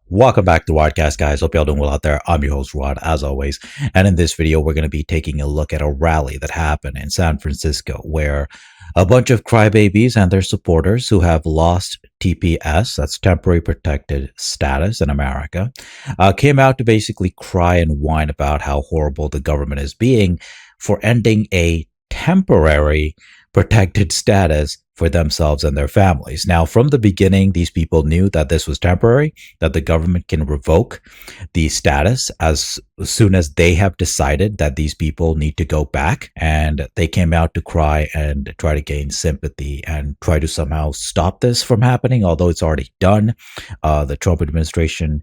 Welcome back to Wadcast, guys. Hope y'all doing well out there. I'm your host, Rod, as always. And in this video, we're going to be taking a look at a rally that happened in San Francisco where a bunch of crybabies and their supporters who have lost TPS, that's temporary protected status in America, came out to basically cry and whine about how horrible the government is being for ending a temporary protected status for themselves and their families. Now, from the beginning, these people knew that this was temporary, that the government can revoke the status as soon as they have decided that these people need to go back. And they came out to cry and try to gain sympathy and try to somehow stop this from happening, although it's already done. The Trump administration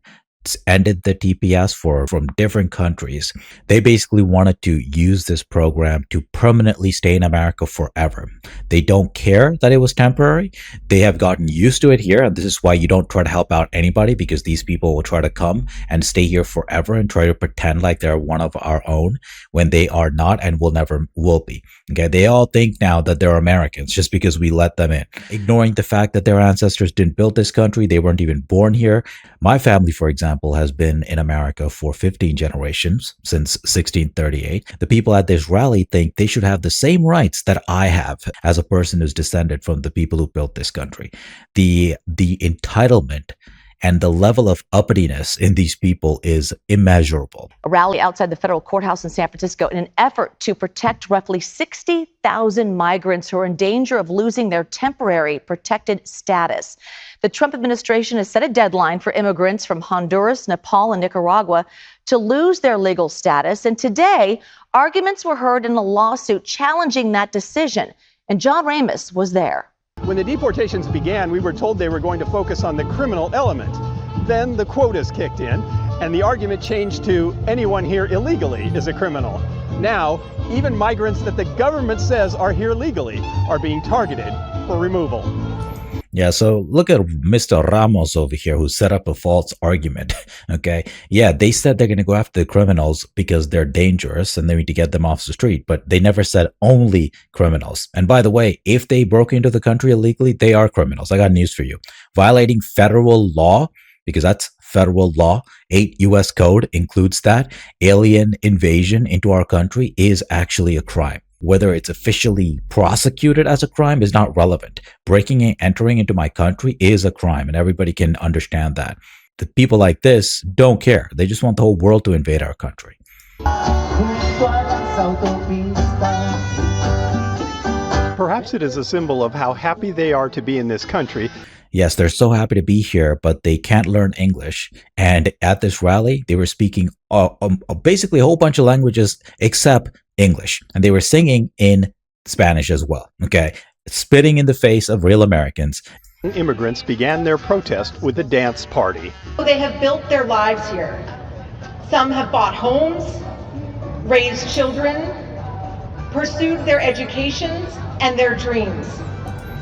ended the TPS from different countries. They basically wanted to use this program to permanently stay in America forever. They don't care that it was temporary. They have gotten used to it here, and this is why you don't try to help out anybody, because these people will try to come and stay here forever and try to pretend like they're one of our own when they are not and will never will be. Okay, they all think now that they're Americans just because we let them in, ignoring the fact that their ancestors didn't build this country. They weren't even born here. My family, for example, has been in America for 15 generations since 1638. The people at this rally think they should have the same rights that I have as a person who's descended from the people who built this country. The entitlement and the level of uppityness in these people is immeasurable. A rally outside the federal courthouse in San Francisco in an effort to protect roughly 60,000 migrants who are in danger of losing their temporary protected status. The Trump administration has set a deadline for immigrants from Honduras, Nepal, and Nicaragua to lose their legal status. And today, arguments were heard in a lawsuit challenging that decision. And John Ramos was there. When the deportations began, we were told they were going to focus on the criminal element. Then the quotas kicked in, and the argument changed to anyone here illegally is a criminal. Now, even migrants that the government says are here legally are being targeted for removal. Yeah, so look at Mr. Ramos over here who set up a false argument, okay? Yeah, they said they're going to go after the criminals because they're dangerous and they need to get them off the street, but they never said only criminals. And by the way, if they broke into the country illegally, they are criminals. I got news for you. Violating federal law, because that's federal law, 8 U.S. code includes that. Alien invasion into our country is actually a crime. Whether it's officially prosecuted as a crime is not relevant. Breaking and entering into my country is a crime, and everybody can understand that. The people like this don't care. They just want the whole world to invade our country. Perhaps it is a symbol of how happy they are to be in this country. Yes, they're so happy to be here, but they can't learn English. And at this rally, they were speaking basically a whole bunch of languages except English. And they were singing in Spanish as well, okay? Spitting in the face of real Americans. Immigrants began their protest with a dance party. They have built their lives here. Some have bought homes, raised children, pursued their educations and their dreams.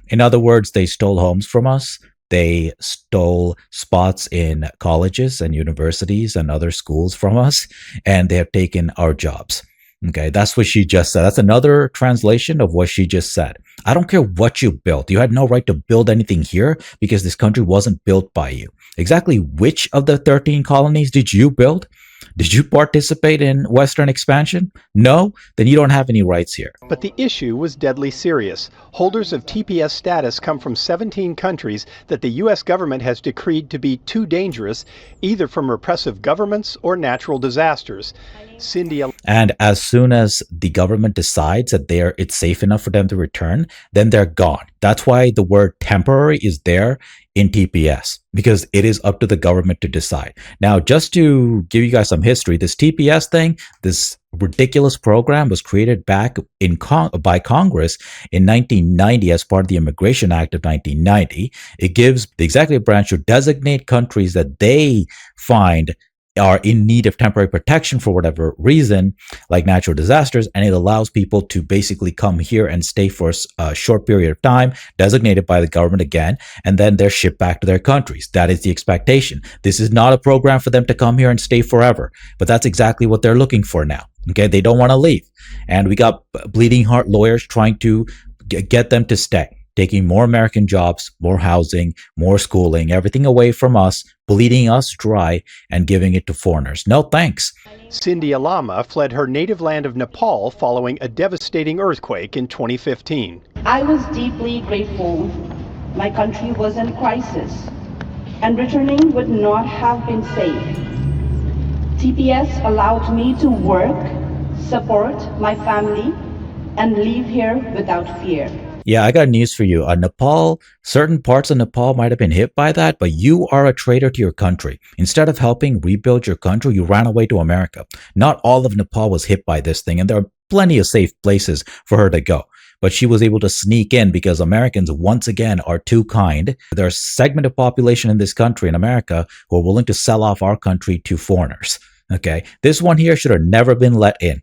In other words, they stole homes from us. They stole spots in colleges and universities and other schools from us, and they have taken our jobs. Okay, that's what she just said. That's another translation of what she just said. I don't care what you built. You had no right to build anything here because this country wasn't built by you. Exactly which of the 13 colonies did you build? Did you participate in Western expansion? No? Then you don't have any rights here. But the issue was deadly serious. Holders of TPS status come from 17 countries that the U.S. government has decreed to be too dangerous, either from repressive governments or natural disasters. Cindy. And as soon as the government decides that it's safe enough for them to return, then they're gone. That's why the word temporary is there in TPS, because it is up to the government to decide. Now, just to give you guys some history, this TPS thing, this ridiculous program was created back by Congress in 1990 as part of the Immigration Act of 1990. It gives the executive branch to designate countries that they find are in need of temporary protection for whatever reason, like natural disasters, and it allows people to basically come here and stay for a short period of time, designated by the government again, and then they're shipped back to their countries. That is the expectation. This is not a program for them to come here and stay forever, but that's exactly what they're looking for now. Okay, they don't want to leave, and we got bleeding heart lawyers trying to get them to stay. taking more American jobs, more housing, more schooling, everything away from us, bleeding us dry, and giving it to foreigners. No thanks. Cindy Alama fled her native land of Nepal following a devastating earthquake in 2015. I was deeply grateful. My country was in crisis, and returning would not have been safe. TPS allowed me to work, support my family, and live here without fear. Yeah, I got news for you. Nepal, certain parts of Nepal might have been hit by that, but you are a traitor to your country. Instead of helping rebuild your country, you ran away to America. Not all of Nepal was hit by this thing, and there are plenty of safe places for her to go. But she was able to sneak in because Americans, once again, are too kind. There's a segment of population in this country, in America, who are willing to sell off our country to foreigners. Okay, this one here should have never been let in.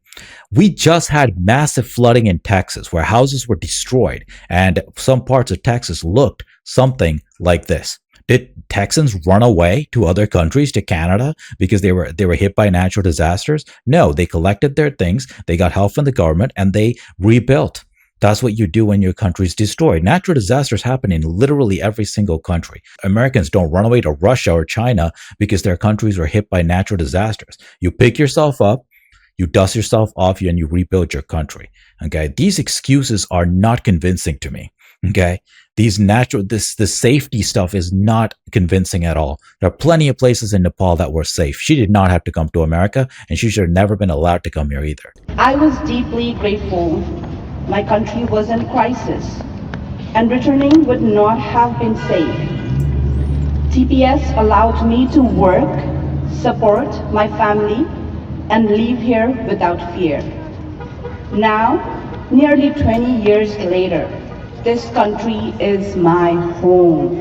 We just had massive flooding in Texas where houses were destroyed and some parts of Texas looked something like this. Did Texans run away to other countries, to Canada, because they were hit by natural disasters? No, they collected their things, they got help from the government, and they rebuilt. That's what you do when your country's destroyed. Natural disasters happen in literally every single country. Americans don't run away to Russia or China because their countries were hit by natural disasters. You pick yourself up, you dust yourself off, and you rebuild your country. Okay, these excuses are not convincing to me. Okay, this safety stuff is not convincing at all. There are plenty of places in Nepal that were safe. She did not have to come to America, and she should have never been allowed to come here either. I was deeply grateful. My country was in crisis, and returning would not have been safe. TPS allowed me to work, support my family, and live here without fear. Now, nearly 20 years later, this country is my home.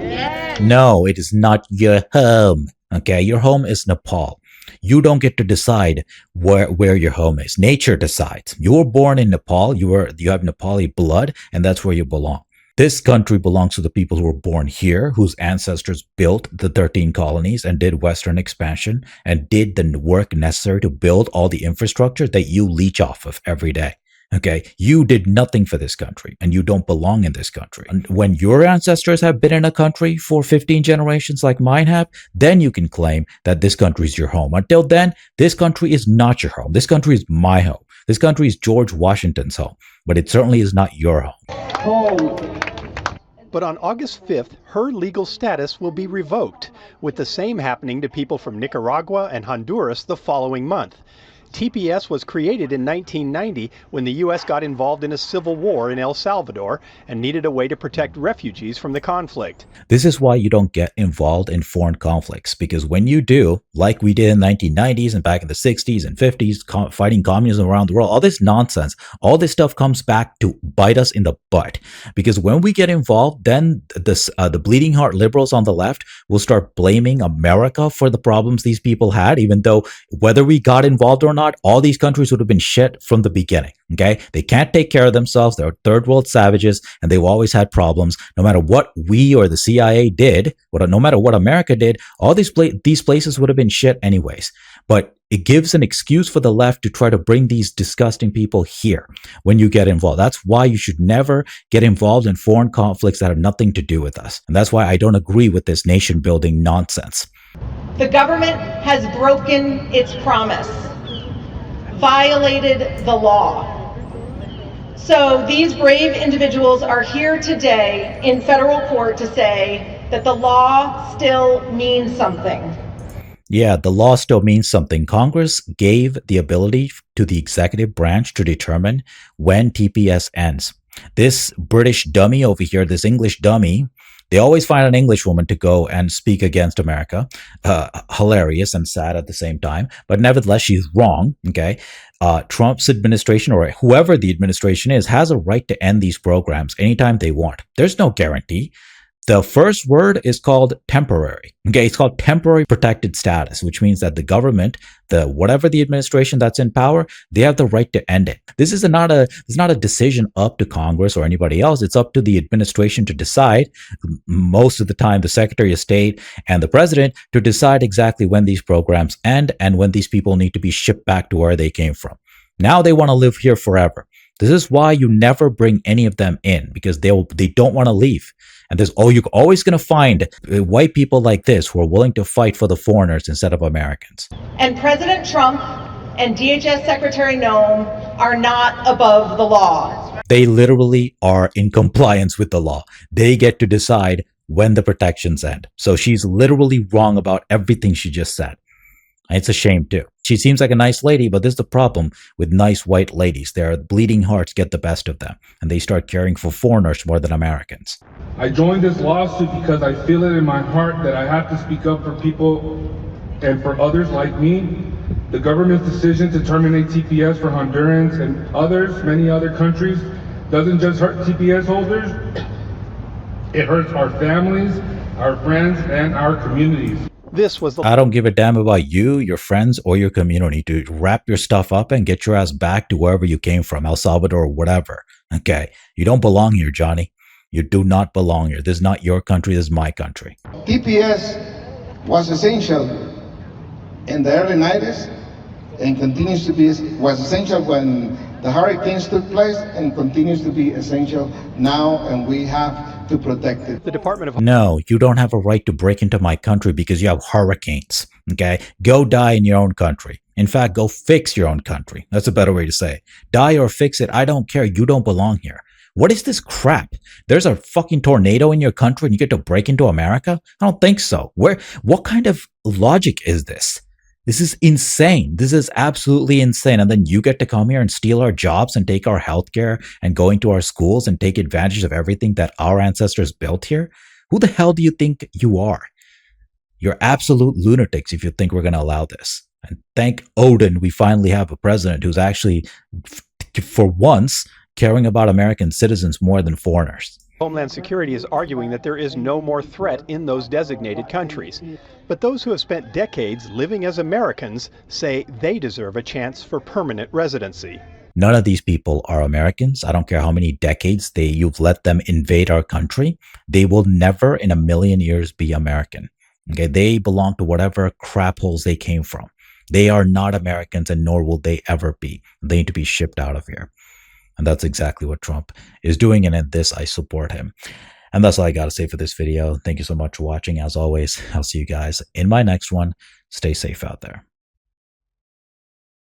No, it is not your home. Okay, your home is Nepal. You don't get to decide where your home is. Nature decides. You were born in Nepal. You have Nepali blood, and that's where you belong. This country belongs to the people who were born here, whose ancestors built the 13 colonies and did Western expansion and did the work necessary to build all the infrastructure that you leech off of every day. Okay, you did nothing for this country and you don't belong in this country. And when your ancestors have been in a country for 15 generations like mine have, then you can claim that this country is your home. Until then, this country is not your home. This country is my home. This country is George Washington's home, but it certainly is not your home. But on August 5th, her legal status will be revoked, with the same happening to people from Nicaragua and Honduras the following month. TPS was created in 1990 when the U.S. got involved in a civil war in El Salvador and needed a way to protect refugees from the conflict. This is why you don't get involved in foreign conflicts, because when you do, like we did in the 1990s and back in the 60s and 50s, fighting communism around the world, all this nonsense, all this stuff comes back to bite us in the butt. Because when we get involved, then the bleeding heart liberals on the left will start blaming America for the problems these people had, even though whether we got involved or not, all these countries would have been shit from the beginning. Okay, they can't take care of themselves. They're third world savages, and they've always had problems. No matter what we or the CIA did, no matter what America did, all these places would have been shit anyways. But it gives an excuse for the left to try to bring these disgusting people here when you get involved. That's why you should never get involved in foreign conflicts that have nothing to do with us. And that's why I don't agree with this nation building nonsense. The government has broken its promise, violated the law. So these brave individuals are here today in federal court to say that the law still means something. Yeah, the law still means something. Congress gave the ability to the executive branch to determine when TPS ends. This British dummy over here, this English dummy, they always find an English woman to go and speak against America. Hilarious and sad at the same time. But nevertheless, she's wrong. Okay. Trump's administration, or whoever the administration is, has a right to end these programs anytime they want. There's no guarantee. The first word is called temporary. Okay, it's called temporary protected status, which means that the government, whatever the administration that's in power, they have the right to end it. This is not a decision up to Congress or anybody else. It's up to the administration to decide. Most of the time, the Secretary of State and the President to decide exactly when these programs end and when these people need to be shipped back to where they came from. Now they want to live here forever. This is why you never bring any of them in, because they don't want to leave. And you're always going to find white people like this who are willing to fight for the foreigners instead of Americans. And President Trump and DHS Secretary Noem are not above the law. They literally are in compliance with the law. They get to decide when the protections end. So she's literally wrong about everything she just said. It's a shame too. She seems like a nice lady, but this is the problem with nice white ladies. Their bleeding hearts get the best of them, and they start caring for foreigners more than Americans. I joined this lawsuit because I feel it in my heart that I have to speak up for people and for others like me. The government's decision to terminate TPS for Hondurans and others, many other countries, doesn't just hurt TPS holders, it hurts our families, our friends, and our communities. This was the I don't give a damn about you, your friends, or your community. To wrap your stuff up and get your ass back to wherever you came from, El Salvador or whatever. Okay? You don't belong here, Johnny. You do not belong here. This is not your country. This is my country. TPS was essential in the early 90s and continues to be, was essential when the hurricanes took place and continues to be essential now, and we have to protect it. The Department of No, you don't have a right to break into my country because you have hurricanes. Okay? Go die in your own country. In fact, go fix your own country. That's a better way to say it. Die or fix it. I don't care. You don't belong here. What is this crap? There's a fucking tornado in your country and you get to break into America? I don't think so. What kind of logic is this? This is insane. This is absolutely insane. And then you get to come here and steal our jobs and take our healthcare and go into our schools and take advantage of everything that our ancestors built here? Who the hell do you think you are? You're absolute lunatics if you think we're going to allow this. And thank Odin, we finally have a president who's actually, for once, caring about American citizens more than foreigners. Homeland Security is arguing that there is no more threat in those designated countries. But those who have spent decades living as Americans say they deserve a chance for permanent residency. None of these people are Americans. I don't care how many decades you've let them invade our country. They will never in a million years be American. Okay, they belong to whatever crap holes they came from. They are not Americans, and nor will they ever be. They need to be shipped out of here. And that's exactly what Trump is doing. And in this, I support him. And that's all I got to say for this video. Thank you so much for watching. As always, I'll see you guys in my next one. Stay safe out there.